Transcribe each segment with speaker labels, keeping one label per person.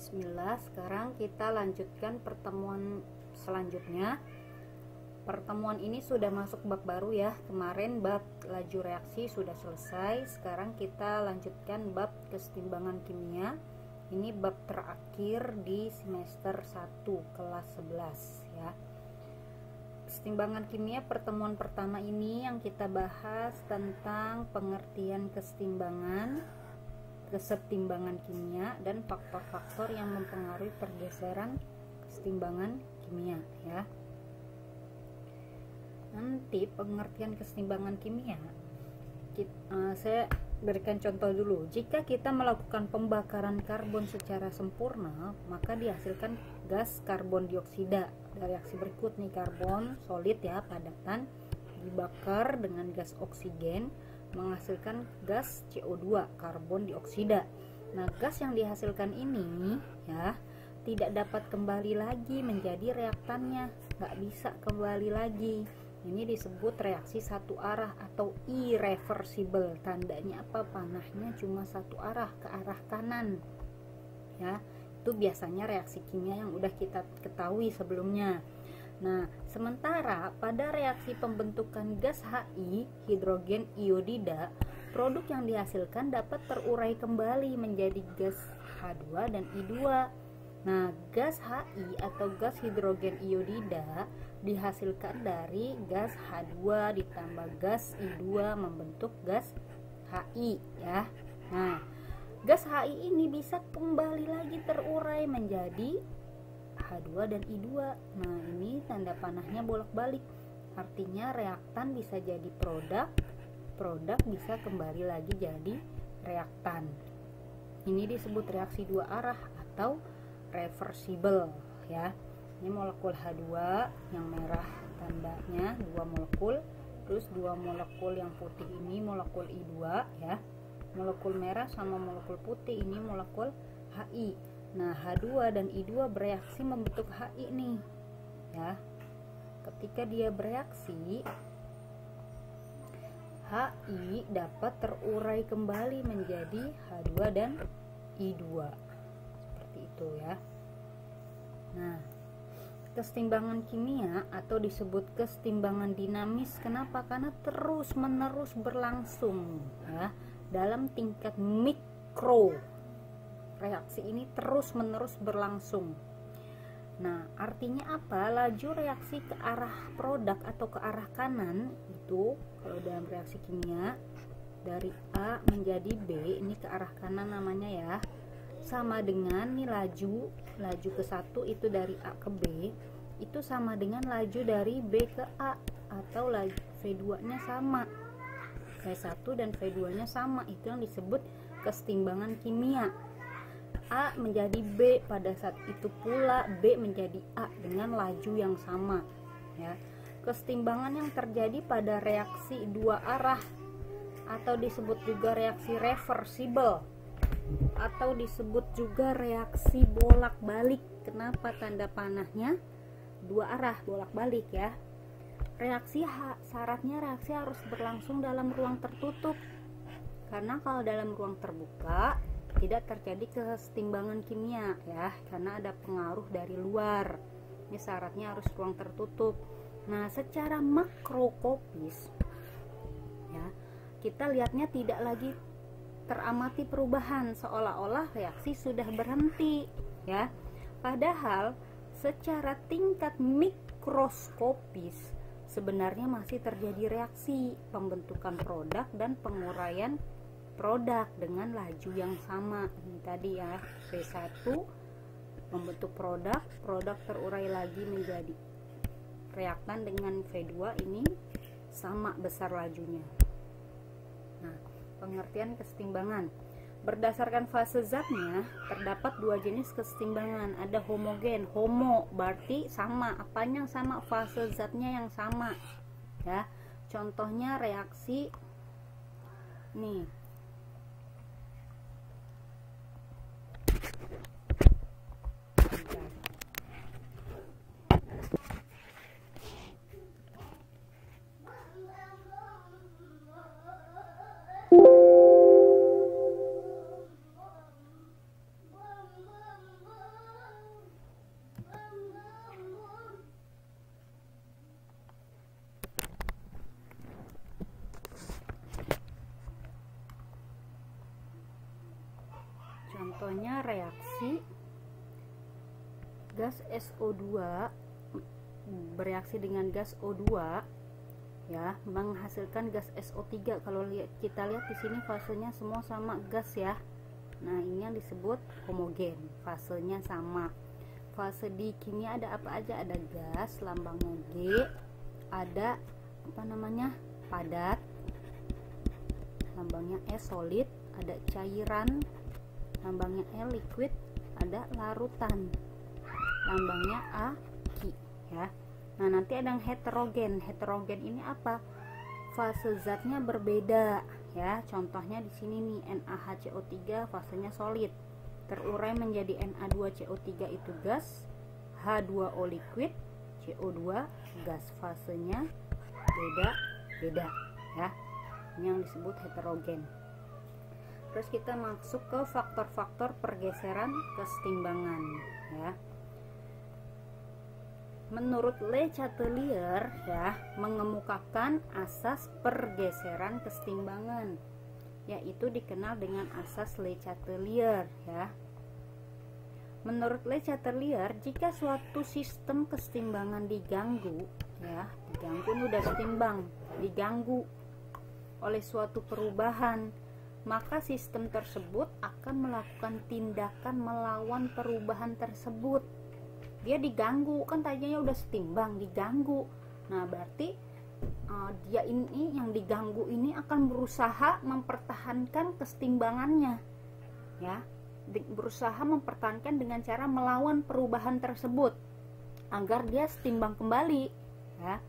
Speaker 1: Bismillah, sekarang kita lanjutkan pertemuan selanjutnya. Pertemuan ini sudah masuk bab baru ya. Kemarin bab laju reaksi sudah selesai. Sekarang kita lanjutkan bab kesetimbangan kimia. Ini bab terakhir di semester 1 kelas 11 ya. Kesetimbangan kimia pertemuan pertama ini yang kita bahas tentang pengertian kesetimbangan kimia dan faktor-faktor yang mempengaruhi pergeseran kesetimbangan kimia ya. Nanti pengertian kesetimbangan kimia saya berikan contoh dulu. Jika kita melakukan pembakaran karbon secara sempurna, maka dihasilkan gas karbon dioksida. Reaksi berikut nih, karbon solid ya, padatan, dibakar dengan gas oksigen menghasilkan gas CO2, karbon dioksida. Nah, gas yang dihasilkan ini ya tidak dapat kembali lagi menjadi reaktannya, nggak bisa kembali lagi. Ini disebut reaksi satu arah atau irreversible. Tandanya apa? Panahnya cuma satu arah, ke arah kanan ya. Itu biasanya reaksi kimia yang udah kita ketahui sebelumnya. Nah, sementara pada reaksi pembentukan gas HI, hidrogen iodida, produk yang dihasilkan dapat terurai kembali menjadi gas H2 dan I2. Nah, gas HI atau gas hidrogen iodida dihasilkan dari gas H2 ditambah gas I2 membentuk gas HI ya. Nah, gas HI ini bisa kembali lagi terurai menjadi H2 dan I2. Nah, ini tanda panahnya bolak-balik. Artinya reaktan bisa jadi produk bisa kembali lagi jadi reaktan. Ini disebut reaksi dua arah atau reversible ya. Ini molekul H2 yang merah tandanya 2 molekul, terus 2 molekul yang putih ini molekul I2 ya. Molekul merah sama molekul putih ini molekul HI. Nah, H2 dan I2 bereaksi membentuk HI nih ya. Ketika dia bereaksi, HI dapat terurai kembali menjadi H2 dan I2 seperti itu ya. Nah, kesetimbangan kimia atau disebut kesetimbangan dinamis. Kenapa? Karena terus menerus berlangsung ya dalam tingkat mikro. Reaksi ini terus menerus berlangsung. Nah, artinya apa? Laju reaksi ke arah produk atau ke arah kanan itu kalau dalam reaksi kimia dari A menjadi B, ini ke arah kanan namanya ya. Sama dengan nih laju ke satu itu dari A ke B, itu sama dengan laju dari B ke A atau laju V2-nya sama. V1 dan V2-nya sama, itu yang disebut kesetimbangan kimia. A menjadi B pada saat itu pula B menjadi A dengan laju yang sama ya. Kesetimbangan yang terjadi pada reaksi dua arah atau disebut juga reaksi reversible atau disebut juga reaksi bolak-balik. Kenapa tanda panahnya dua arah bolak-balik ya? Reaksi syaratnya reaksi harus berlangsung dalam ruang tertutup. Karena kalau dalam ruang terbuka tidak terjadi kesetimbangan kimia ya, karena ada pengaruh dari luar. Ini syaratnya harus ruang tertutup. Nah, secara makroskopis ya, kita lihatnya tidak lagi teramati perubahan, seolah-olah reaksi sudah berhenti ya. Padahal secara tingkat mikroskopis sebenarnya masih terjadi reaksi pembentukan produk dan penguraian produk dengan laju yang sama. Ini tadi ya, V1 membentuk produk terurai lagi menjadi reaktan dengan V2, ini sama besar lajunya. Nah, pengertian kesetimbangan berdasarkan fase zatnya terdapat dua jenis kesetimbangan. Ada homogen, homo berarti sama, apanya yang sama? Fase zatnya yang sama ya. Contohnya reaksi nih, contohnya reaksi gas SO2 bereaksi dengan gas O2 ya, menghasilkan gas SO3. Kalau kita lihat di sini fasenya semua sama gas ya. Nah, ini yang disebut homogen, fasenya sama. Fase di kimia ada apa aja? Ada gas, lambangnya G, ada apa namanya? Padat, lambangnya E, solid, ada cairan, lambangnya L, liquid, ada larutan, lambangnya A, Ki ya. Nah, nanti ada yang heterogen. Heterogen ini apa? Fase zatnya berbeda ya. Contohnya di sini nih, NaHCO3 fasenya solid, terurai menjadi Na2CO3 itu gas, H2O liquid, CO2 gas. Fasenya beda-beda ya. Ini yang disebut heterogen. Terus kita masuk ke faktor-faktor pergeseran kesetimbangan ya. Menurut Le Chatelier ya, mengemukakan asas pergeseran kesetimbangan, yaitu dikenal dengan asas Le Chatelier ya. Menurut Le Chatelier, jika suatu sistem kesetimbangan diganggu ya, diganggu udah setimbang, diganggu oleh suatu perubahan, maka sistem tersebut akan melakukan tindakan melawan perubahan tersebut. Dia diganggu, kan tadinya udah setimbang, diganggu. Nah, berarti dia ini yang diganggu ini akan berusaha mempertahankan kesetimbangannya ya, berusaha mempertahankan dengan cara melawan perubahan tersebut agar dia setimbang kembali ya.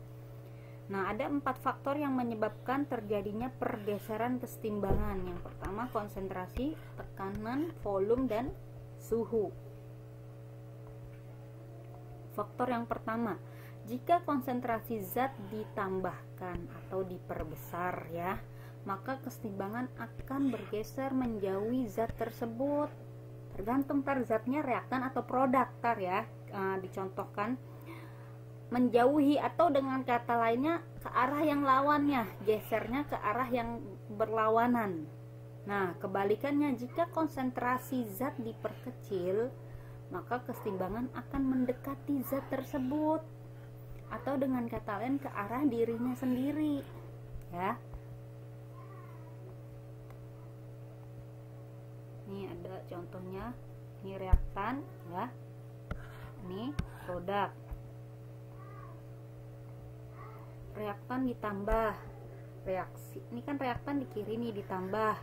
Speaker 1: Nah, ada 4 faktor yang menyebabkan terjadinya pergeseran kesetimbangan. Yang pertama, konsentrasi, tekanan, volume, dan suhu. Faktor yang pertama, jika konsentrasi zat ditambahkan atau diperbesar ya, maka kesetimbangan akan bergeser menjauhi zat tersebut. Tergantung tar zatnya reaktan atau produk tar ya. Dicontohkan menjauhi, atau dengan kata lainnya ke arah yang lawannya, gesernya ke arah yang berlawanan. Nah, kebalikannya, jika konsentrasi zat diperkecil, maka kesetimbangan akan mendekati zat tersebut, atau dengan kata lain ke arah dirinya sendiri ya. Ini ada contohnya, ini reaktan ya, ini produk. Reaktan ditambah reaksi, ini kan reaktan di kiri nih, ditambah,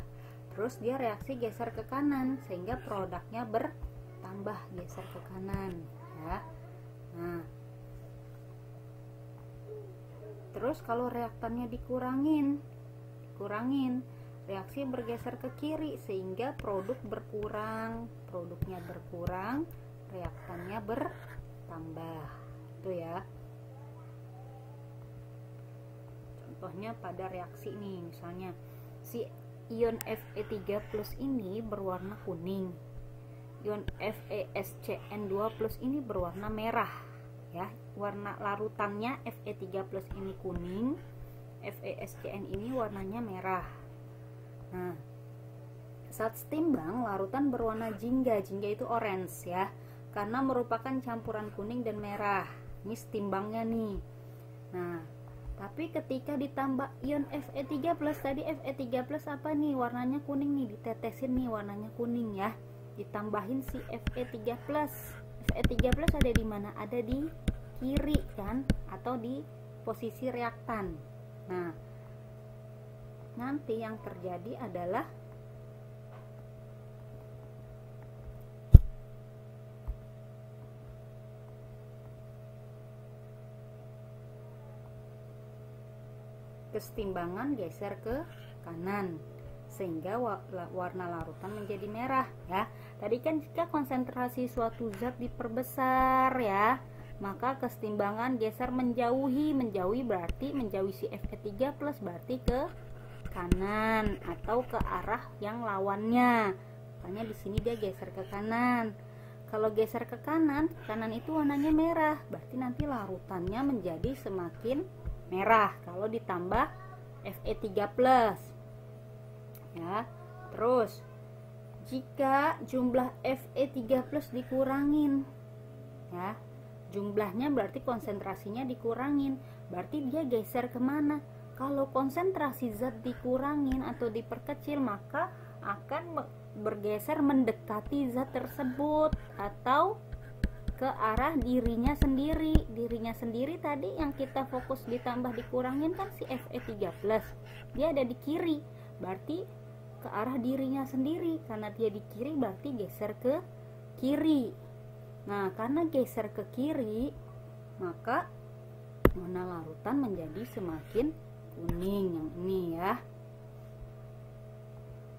Speaker 1: terus dia reaksi geser ke kanan sehingga produknya bertambah, geser ke kanan ya. Nah, terus kalau reaktannya dikurangin, reaksi bergeser ke kiri sehingga produk berkurang, produknya berkurang, reaktannya bertambah. Itu ya. Contohnya pada reaksi nih, misalnya si ion Fe3+ ini berwarna kuning, ion FeSCN2+ ini berwarna merah ya. Warna larutannya Fe3+ ini kuning, FeSCN ini warnanya merah. Nah, saat setimbang larutan berwarna jingga itu orange ya, karena merupakan campuran kuning dan merah. Ini setimbangnya nih. Nah, tapi ketika ditambah ion Fe3+, tadi Fe3+ apa nih, warnanya kuning nih, ditetesin nih warnanya kuning ya, ditambahin si Fe3+. Fe3+ ada di mana? Ada di kiri kan, atau di posisi reaktan. Nah, nanti yang terjadi adalah kesetimbangan geser ke kanan sehingga warna larutan menjadi merah ya. Tadi kan jika konsentrasi suatu zat diperbesar ya, maka kesetimbangan geser menjauhi berarti menjauhi si Fe3+ berarti ke kanan atau ke arah yang lawannya. Makanya di sini dia geser ke kanan. Kalau geser ke kanan itu warnanya merah, berarti nanti larutannya menjadi semakin merah kalau ditambah Fe3+ ya. Terus jika jumlah Fe3+ dikurangin ya, jumlahnya berarti konsentrasinya dikurangin, berarti dia geser kemana? Kalau konsentrasi zat dikurangin atau diperkecil, maka akan bergeser mendekati zat tersebut atau ke arah dirinya sendiri. Dirinya sendiri tadi yang kita fokus ditambah dikurangin kan si Fe3+, dia ada di kiri, berarti ke arah dirinya sendiri. Karena dia di kiri berarti geser ke kiri. Nah, karena geser ke kiri, maka warna larutan menjadi semakin kuning yang ini ya.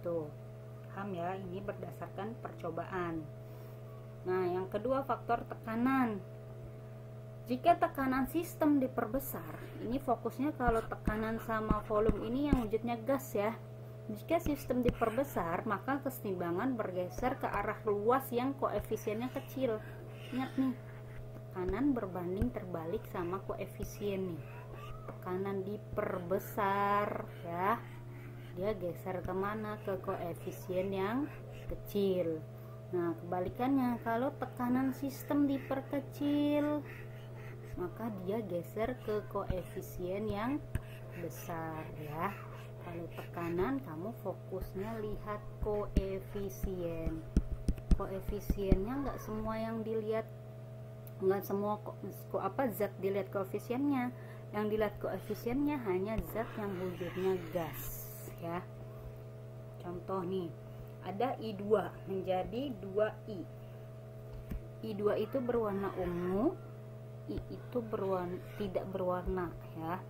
Speaker 1: Tuh, paham ya, ini berdasarkan percobaan. Nah, yang kedua faktor tekanan. Jika tekanan sistem diperbesar, ini fokusnya kalau tekanan sama volume ini yang wujudnya gas ya. Jika sistem diperbesar, maka kesetimbangan bergeser ke arah luas yang koefisiennya kecil. Ingat nih, tekanan berbanding terbalik sama koefisien nih. Tekanan diperbesar ya, dia geser kemana? Ke koefisien yang kecil. Nah, kebalikannya, kalau tekanan sistem diperkecil, maka dia geser ke koefisien yang besar ya. Kalau tekanan, kamu fokusnya lihat koefisien. Koefisiennya nggak semua yang dilihat, nggak semua zat dilihat koefisiennya. Yang dilihat koefisiennya hanya zat yang wujudnya gas ya. Contoh nih, ada I2 menjadi 2I. I2 itu berwarna ungu, I itu tidak berwarna ya.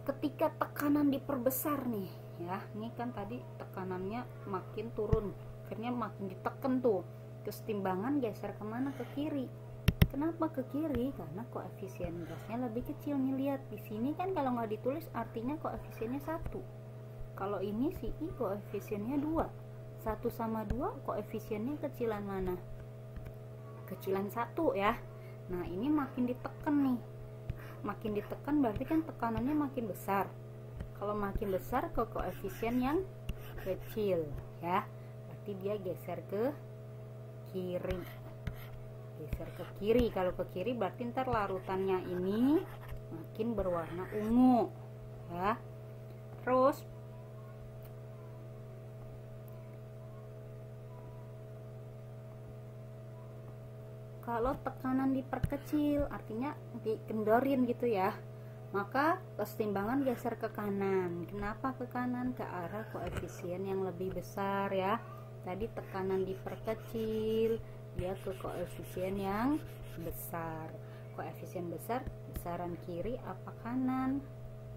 Speaker 1: Ketika tekanan diperbesar nih ya, ini kan tadi tekanannya makin turun, akhirnya makin ditekan tuh, kesetimbangan geser kemana? Ke kiri. Kenapa ke kiri? Karena koefisien gasnya lebih kecil nih. Lihat di sini kan kalau nggak ditulis artinya koefisiennya 1. Kalau ini si I koefisiennya 2. 1 sama 2 koefisiennya kecilan mana? Kecilan 1 ya. Nah, ini makin ditekan nih. Makin ditekan berarti kan tekanannya makin besar. Kalau makin besar ke koefisien yang kecil ya, berarti dia geser ke kiri. Geser ke kiri. Kalau ke kiri berarti ntar larutannya ini makin berwarna ungu ya. Terus kalau tekanan diperkecil, artinya dikendorin gitu ya, maka kesetimbangan geser ke kanan. Kenapa ke kanan? Ke arah koefisien yang lebih besar ya. Tadi tekanan diperkecil, dia ke koefisien yang besar. Koefisien besar, besaran kiri apa kanan?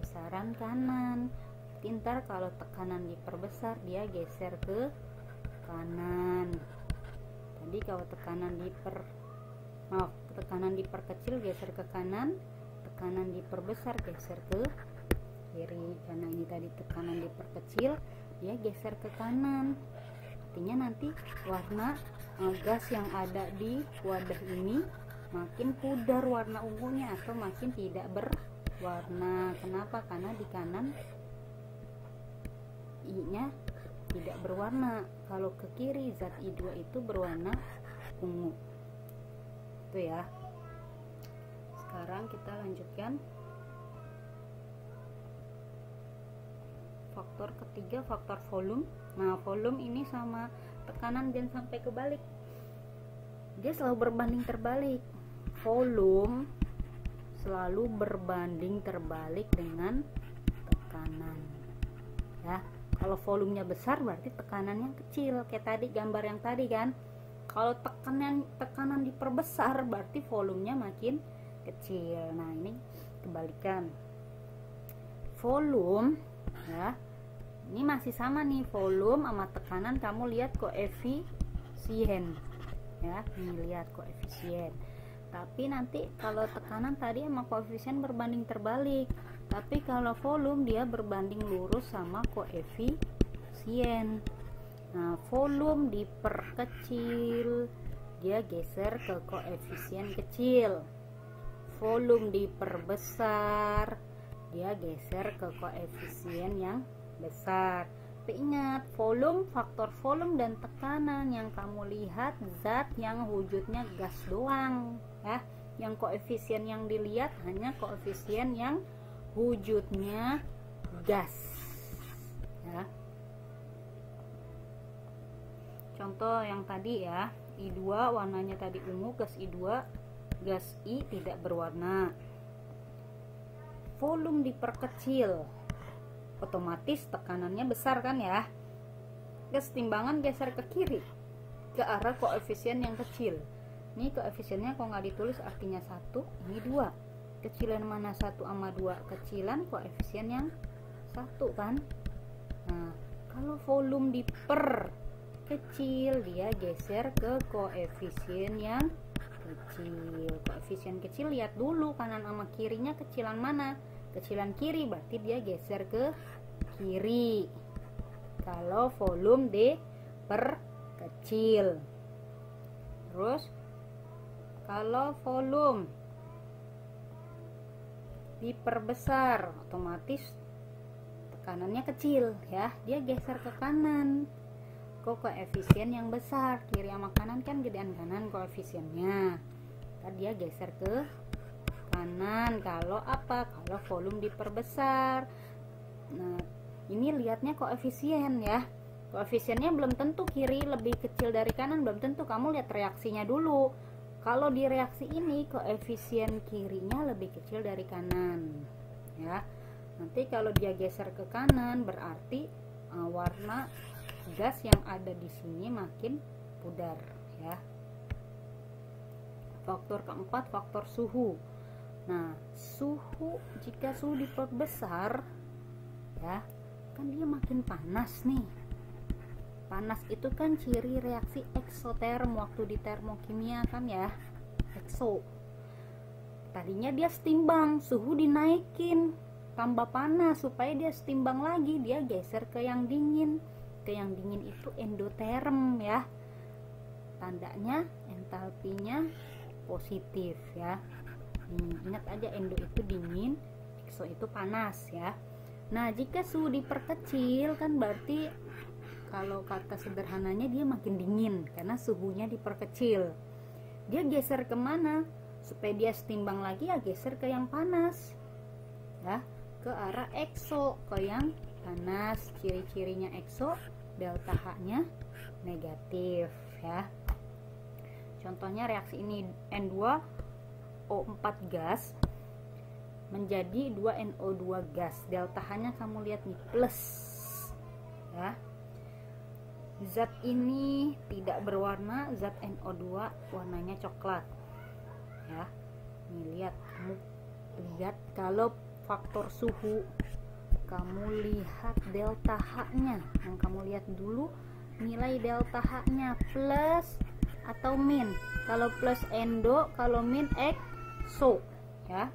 Speaker 1: Besaran kanan. Ntar kalau tekanan diperbesar, dia geser ke kanan. Tadi kalau tekanan diperkecil geser ke kanan, tekanan diperbesar geser ke kiri. Karena ini tadi tekanan diperkecil, dia geser ke kanan. Artinya nanti warna gas yang ada di wadah ini makin pudar warna ungunya atau makin tidak berwarna. Kenapa? Karena di kanan I-nya tidak berwarna. Kalau ke kiri zat I2 itu berwarna ungu. Itu ya. Sekarang kita lanjutkan faktor ketiga, faktor volume. Nah, volume ini sama tekanan jangan sampai kebalik. Dia selalu berbanding terbalik. Volume selalu berbanding terbalik dengan tekanan. Ya, kalau volumenya besar berarti tekanannya kecil. Kayak tadi gambar yang tadi kan. Kalau tekanan diperbesar berarti volumenya makin kecil. Nah, ini kebalikan. Volume ya. Ini masih sama nih, volume sama tekanan, kamu lihat koefisien ya. Ini lihat koefisien. Tapi nanti kalau tekanan tadi sama koefisien berbanding terbalik. Tapi kalau volume dia berbanding lurus sama koefisien. Nah, volume diperkecil, dia geser ke koefisien kecil. Volume diperbesar, dia geser ke koefisien yang besar. Tapi ingat, volume, faktor volume dan tekanan yang kamu lihat zat yang wujudnya gas doang ya. Yang koefisien yang dilihat hanya koefisien yang wujudnya gas ya. Contoh yang tadi ya, I2 warnanya tadi ungu, gas I2, gas I tidak berwarna. Volume diperkecil, otomatis tekanannya besar kan ya. Kesetimbangan geser ke kiri ke arah koefisien yang kecil. Ini koefisiennya kok nggak ditulis artinya 1, ini 2. Kecilan mana 1 sama 2? Kecilan koefisien yang 1 kan. Nah, kalau volume diperkecil, dia geser ke koefisien yang kecil. Koefisien kecil lihat dulu kanan sama kirinya kecilan mana. Kecilan kiri berarti dia geser ke kiri kalau volume diperkecil. Terus kalau volume diperbesar, otomatis tekanannya kecil ya, dia geser ke kanan ke koefisien yang besar. Kiri sama kanan kan gedean kanan koefisiennya, tadi dia geser ke kanan kalau apa? Kalau volume diperbesar. Nah, ini lihatnya koefisien ya. Koefisiennya belum tentu kiri lebih kecil dari kanan, belum tentu. Kamu lihat reaksinya dulu. Kalau di reaksi ini koefisien kirinya lebih kecil dari kanan ya. Nanti kalau dia geser ke kanan berarti warna gas yang ada di sini makin pudar ya. Faktor keempat, faktor suhu. Nah, suhu, jika suhu diperbesar ya, kan dia makin panas nih. Panas itu kan ciri reaksi eksoterm waktu di termokimia kan ya. Ekso. Tadinya dia setimbang, suhu dinaikin, tambah panas supaya dia setimbang lagi, dia geser ke yang dingin. Ke yang dingin itu endoterm ya. Tandanya entalpinya positif ya. Ingat aja, endo itu dingin, ekso itu panas ya. Nah, jika suhu diperkecil kan berarti kalau kata sederhananya dia makin dingin karena suhunya diperkecil. Dia geser kemana? Supaya dia setimbang lagi ya geser ke yang panas ya, ke arah ekso, ke yang panas. Ciri-cirinya ekso, delta H-nya negatif ya. Contohnya reaksi ini N2O4 gas menjadi 2NO2 gas. Delta H-nya kamu lihat nih plus ya. Zat ini tidak berwarna, zat NO2 warnanya coklat ya. Nih lihat, kamu lihat kalau faktor suhu, kamu lihat delta H-nya. Yang kamu lihat dulu nilai delta H-nya plus atau min. Kalau plus endo, kalau min ekso ya.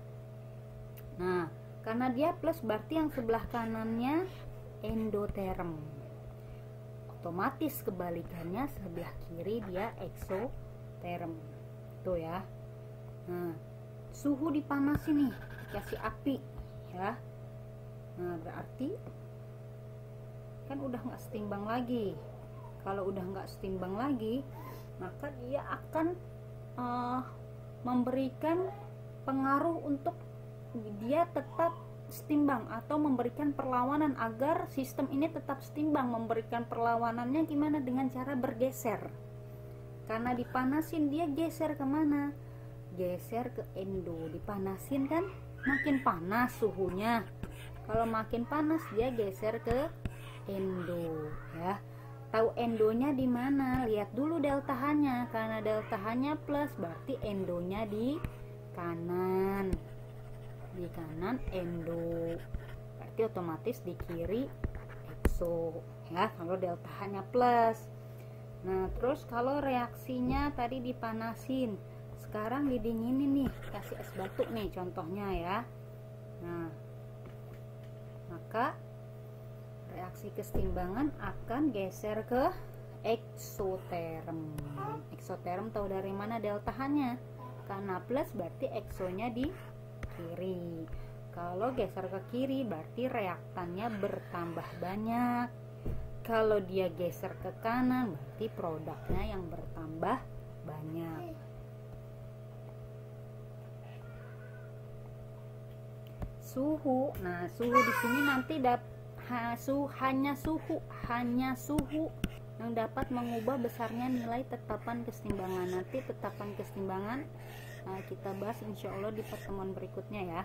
Speaker 1: Nah, karena dia plus berarti yang sebelah kanannya endoterm. Otomatis kebalikannya sebelah kiri dia eksoterm. Tuh ya. Nah, suhu dipanasin nih, dikasih api ya. Nah, berarti kan udah nggak setimbang lagi. Kalau udah nggak setimbang lagi, maka dia akan memberikan pengaruh untuk dia tetap setimbang atau memberikan perlawanan agar sistem ini tetap setimbang. Memberikan perlawanannya gimana? Dengan cara bergeser. Karena dipanasin dia geser kemana? Geser ke endo. Dipanasin kan makin panas suhunya. Kalau makin panas dia geser ke endo ya. Tahu endonya di mana? Lihat dulu delta H-nya. Karena delta H-nya plus berarti endonya di kanan. Di kanan endo, berarti otomatis di kiri ekso ya kalau delta H-nya plus. Nah, terus kalau reaksinya tadi dipanasin, sekarang didinginin nih, kasih es batu nih contohnya ya. Nah, maka reaksi kesetimbangan akan geser ke eksoterm. Eksoterm tahu dari mana delta H-nya? Karena plus berarti eksonya di kiri. Kalau geser ke kiri berarti reaktannya bertambah banyak. Kalau dia geser ke kanan berarti produknya yang bertambah banyak. Suhu. Nah, suhu di sini nanti hanya suhu yang dapat mengubah besarnya nilai tetapan kesetimbangan. Nanti tetapan kesetimbangan kita bahas insya Allah di pertemuan berikutnya ya.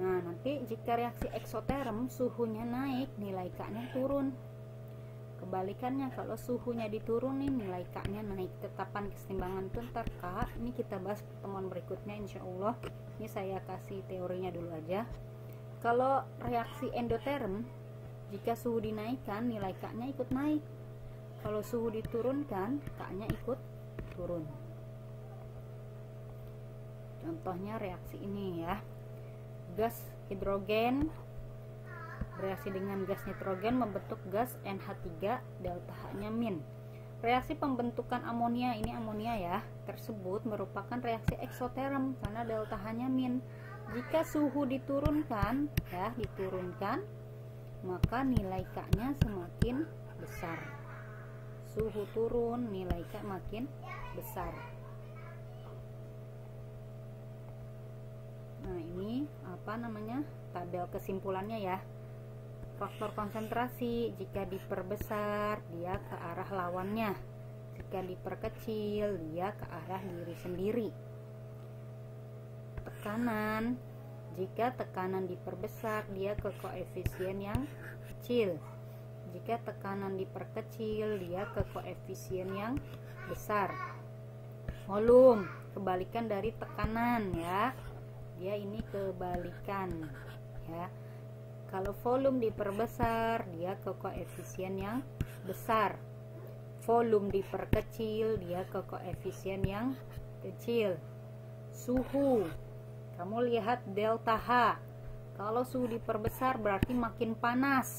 Speaker 1: Nah, nanti jika reaksi eksoterm suhunya naik, nilai K-nya turun. Kebalikannya, kalau suhunya diturunin, nilai K-nya naik. Tetapan kesetimbangan itu ntar K, ini kita bahas pertemuan berikutnya insya Allah. Ini saya kasih teorinya dulu aja. Kalau reaksi endoterm, jika suhu dinaikkan, nilai K-nya ikut naik. Kalau suhu diturunkan, K-nya ikut turun. Contohnya reaksi ini ya. Gas hidrogen bereaksi dengan gas nitrogen membentuk gas NH3, delta H-nya min. Reaksi pembentukan amonia, ini amonia ya, tersebut merupakan reaksi eksoterm karena delta H-nya min. Jika suhu diturunkan ya, maka nilai K-nya semakin besar. Suhu turun, nilai K makin besar. Nah, ini tabel kesimpulannya ya. Faktor konsentrasi, jika diperbesar dia ke arah lawannya, jika diperkecil dia ke arah diri sendiri. Tekanan, jika tekanan diperbesar dia ke koefisien yang kecil, jika tekanan diperkecil dia ke koefisien yang besar. Volume, kebalikan dari tekanan ya, dia ini kebalikan ya. Kalau volume diperbesar dia ke koefisien yang besar, volume diperkecil dia ke koefisien yang kecil. Suhu, kamu lihat delta H, kalau suhu diperbesar berarti makin panas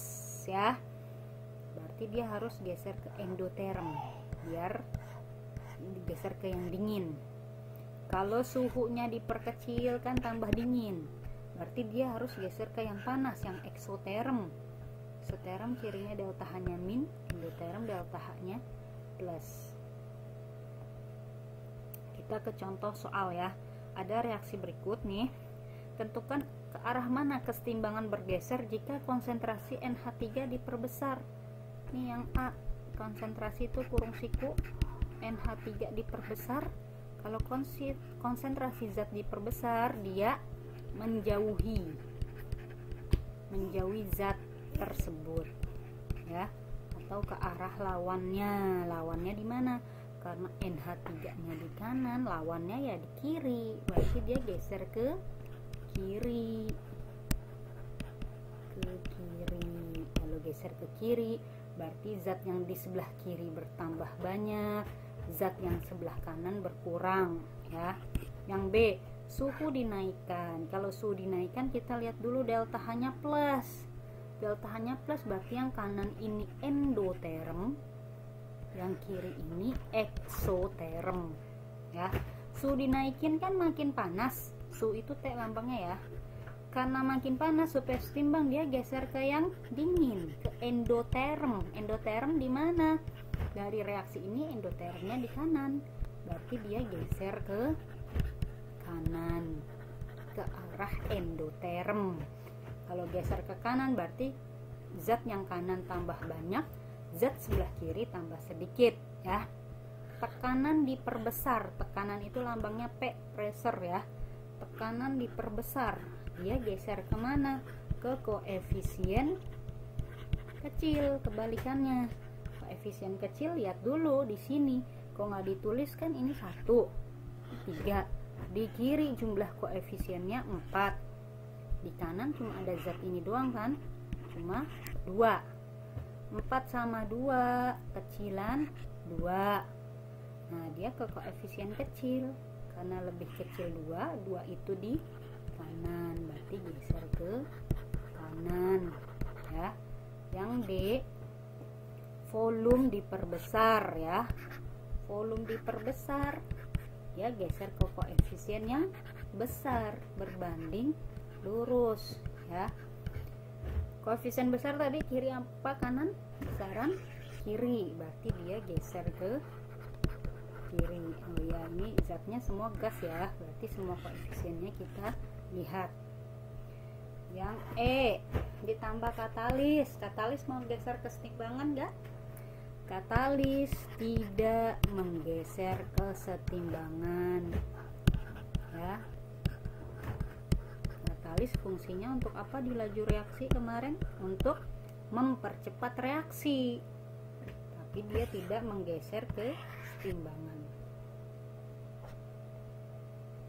Speaker 1: ya, berarti dia harus geser ke endoterm biar digeser ke yang dingin. Kalau suhunya diperkecil kan tambah dingin, berarti dia harus geser ke yang panas, yang eksoterm. Eksoterm cirinya delta H-nya min, endoterm delta H-nya plus. Kita ke contoh soal ya. Ada reaksi berikut nih. Tentukan ke arah mana kesetimbangan bergeser jika konsentrasi NH3 diperbesar. Ini yang A, konsentrasi itu kurung siku, NH3 diperbesar. Kalau konsentrasi zat diperbesar, dia menjauhi zat tersebut ya, atau ke arah lawannya di mana? Karena NH3-nya di kanan, lawannya ya di kiri, berarti dia geser ke kiri. Kalau geser ke kiri berarti zat yang di sebelah kiri bertambah banyak, zat yang sebelah kanan berkurang ya. Yang B, suhu dinaikkan. Kalau suhu dinaikkan kita lihat dulu delta H-nya plus. Delta H-nya plus berarti yang kanan ini endoterm, yang kiri ini eksoterm ya. Suhu dinaikin kan makin panas. Suhu itu T lambangnya ya. Karena makin panas supaya setimbang dia geser ke yang dingin, ke endoterm. Endoterm di mana? Dari reaksi ini endotermnya di kanan. Berarti dia geser ke kanan, ke arah endoterm. Kalau geser ke kanan berarti zat yang kanan tambah banyak, zat sebelah kiri tambah sedikit ya. Tekanan diperbesar, tekanan itu lambangnya P, pressure ya. Tekanan diperbesar, dia geser kemana? Ke koefisien kecil. Kebalikannya, koefisien kecil lihat dulu di sini, kok nggak ditulis kan ini 1, 3. Di kiri jumlah koefisiennya 4, di kanan cuma ada zat ini doang kan, cuma 2. 4 sama 2 kecilan 2. Nah, dia ke koefisien kecil karena lebih kecil 2 itu di kanan, berarti geser ke kanan ya. Yang D, volume diperbesar ya. Volume diperbesar, dia geser ke koefisien yang besar berbanding lurus ya. Koefisien besar tadi kiri apa kanan? Besaran kiri, berarti dia geser ke kiri. Oh ya, ini zatnya semua gas ya, berarti semua koefisiennya kita lihat. Yang E ditambah katalis. Katalis mau geser ke setimbangan enggak? Katalis tidak menggeser ke setimbangan ya. Katalis fungsinya untuk apa di laju reaksi kemarin? Untuk mempercepat reaksi, tapi dia tidak menggeser ke setimbangan.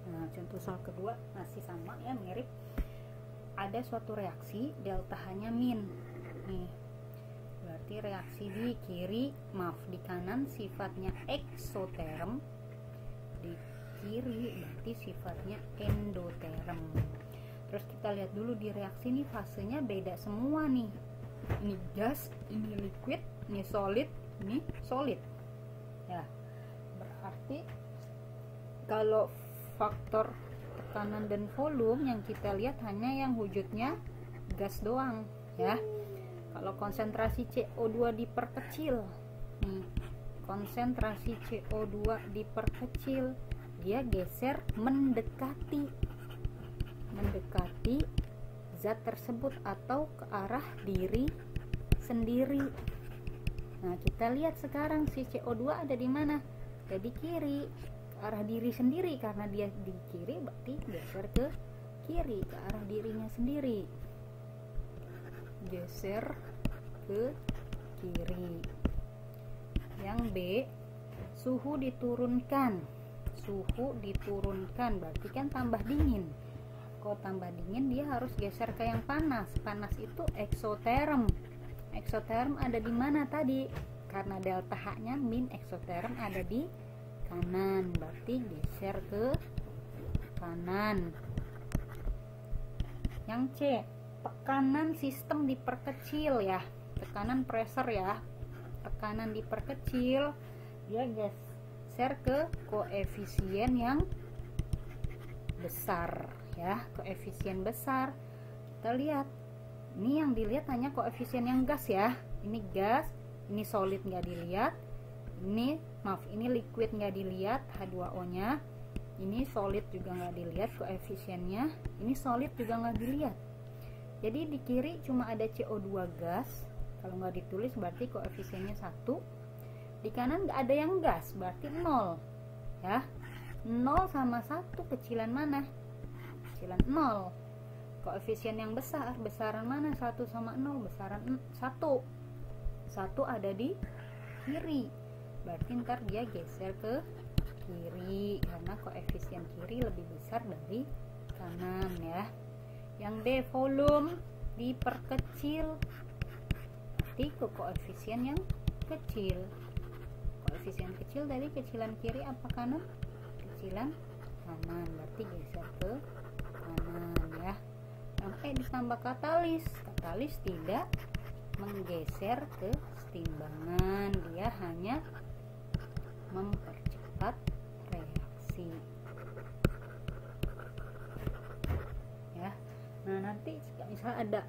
Speaker 1: Nah, contoh soal kedua masih sama ya, mirip. Ada suatu reaksi delta H-nya min nih, berarti reaksi di kanan sifatnya eksoterm, di kiri berarti sifatnya endoterm. Terus kita lihat dulu di reaksi ini fasenya beda semua nih, ini gas, ini liquid, ini solid ya. Berarti kalau faktor tekanan dan volume yang kita lihat hanya yang wujudnya gas doang ya. Kalau konsentrasi CO2 diperkecil nih, konsentrasi CO2 diperkecil, dia geser mendekati zat tersebut atau ke arah diri sendiri. Nah, kita lihat sekarang si CO2 ada di mana? Ada di kiri, ke arah diri sendiri. Karena dia di kiri berarti geser ke kiri, ke arah dirinya sendiri, geser ke kiri. Yang B, suhu diturunkan berarti kan tambah dingin. Kalau tambah dingin dia harus geser ke yang panas. Panas itu eksoterm. Eksoterm ada di mana tadi? Karena delta H-nya min, eksoterm ada di kanan, berarti geser ke kanan. Yang C, tekanan sistem diperkecil ya, tekanan pressure ya, tekanan diperkecil, dia geser ke koefisien yang besar ya, koefisien besar. Kita lihat, ini yang dilihat hanya koefisien yang gas ya, ini gas, ini solid nggak dilihat, ini liquid nggak dilihat H2O nya, ini solid juga nggak dilihat koefisiennya, ini solid juga nggak dilihat. Jadi di kiri cuma ada CO2 gas, kalau nggak ditulis berarti koefisiennya 1. Di kanan nggak ada yang gas, berarti 0 ya. 0 sama 1 kecilan mana? Kecilan 0. Koefisien yang besar, besaran mana? 1 sama 0, besaran 1. 1 ada di kiri, berarti ntar dia geser ke kiri karena koefisien kiri lebih besar dari kanan ya. Yang D, volume diperkecil, berarti ke koefisien yang kecil. Koefisien kecil dari kecilan kiri apa kanan? Kecilan kanan, berarti geser ke kanan ya. Yang E, ditambah katalis. Katalis tidak menggeser ke setimbangan, dia hanya mempercepat reaksi ya. Nah, nanti misal ada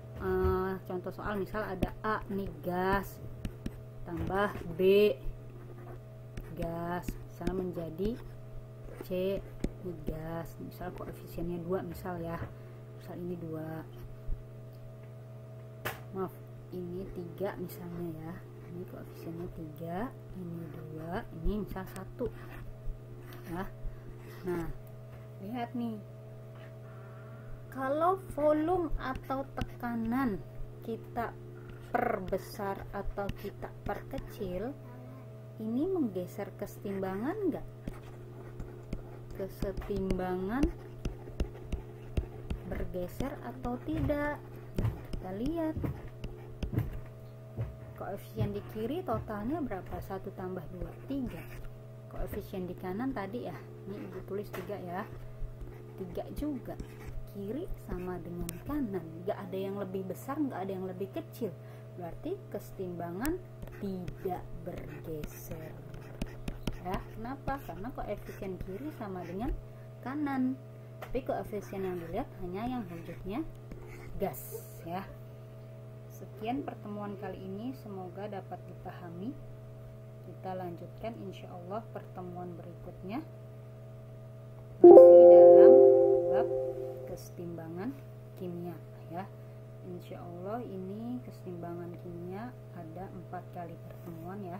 Speaker 1: contoh soal, misal ada A nih gas tambah B gas, misal menjadi C nih gas, misal koefisiennya 2 misal ya, misal ini 2, maaf ini 3 misalnya ya, ini koefisiennya 3, ini 2, ini misal 1 ya. Nah, lihat nih, kalau volume atau tekanan kita perbesar atau kita perkecil, ini menggeser ke setimbangan enggak? Ke setimbangan bergeser atau tidak? Nah, kita lihat koefisien di kiri totalnya berapa? 1 tambah 2, 3. Koefisien di kanan tadi ya, ini ibu tulis 3 ya, 3 juga. Kiri sama dengan kanan, nggak ada yang lebih besar, nggak ada yang lebih kecil, berarti kesetimbangan tidak bergeser ya. Kenapa? Karena koefisien kiri sama dengan kanan, tapi koefisien yang dilihat hanya yang wujudnya gas ya. Sekian pertemuan kali ini, semoga dapat dipahami. Kita lanjutkan insya Allah pertemuan berikutnya, masih dalam bab kesetimbangan kimia ya. Insya Allah ini kesetimbangan kimia ada 4 kali pertemuan ya.